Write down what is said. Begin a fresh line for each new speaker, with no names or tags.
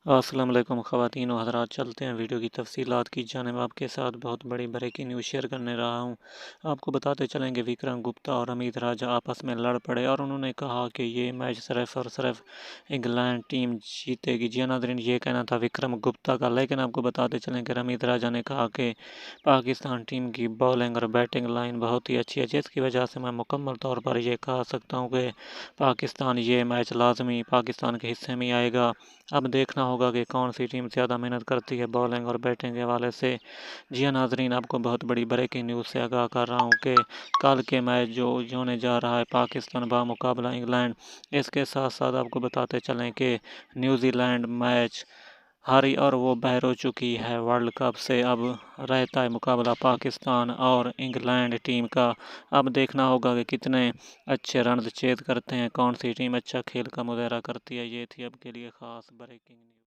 السلام علیکم خواتین و حضرات، چلتے ہیں ویڈیو کی تفصیلات کی جانب۔ آپ کے ساتھ بہت بڑی بریکنگ نیوز شیئر کرنے رہا ہوں۔ آپ کو بتاتے چلیں کہ وکرم گپتا اور امیت راجہ آپس میں لڑ پڑے اور انہوں نے کہا کہ یہ میچ صرف اور صرف انگلینڈ ٹیم جیتے گی۔ جی ناظرین، یہ کہنا تھا وکرم گپتا کا، لیکن آپ کو بتاتے چلیں کہ امیت راجہ نے کہا کہ پاکستان ٹیم کی بالنگ اور بیٹنگ لائن بہت ہی اچھی ہے، جس کی وجہ سے میں مکمل طور پر یہ کہہ سکتا ہوں کہ پاکستان یہ میچ لازمی پاکستان کے حصے میں آئے گا۔ اب دیکھنا ہوگا کہ کون سی ٹیم زیادہ محنت کرتی ہے بالنگ اور بیٹنگ کے حوالے سے۔ جی ہاں ناظرین، آپ کو بہت بڑی بریکنگ نیوز سے آگاہ کر رہا ہوں کہ کل کے میچ جو ہونے جا رہا ہے پاکستان بمقابلہ انگلینڈ، اس کے ساتھ ساتھ آپ کو بتاتے چلیں کہ نیوزی لینڈ میچ ہاری اور وہ باہر ہو چکی ہے ورلڈ کپ سے۔ اب رہتا ہے مقابلہ پاکستان اور انگلینڈ ٹیم کا۔ اب دیکھنا ہوگا کہ کتنے اچھے رنز چیز کرتے ہیں، کون سی ٹیم اچھا کھیل کا مظاہرہ کرتی ہے۔ یہ تھی اب کے لیے خاص بریکنگ نیوز۔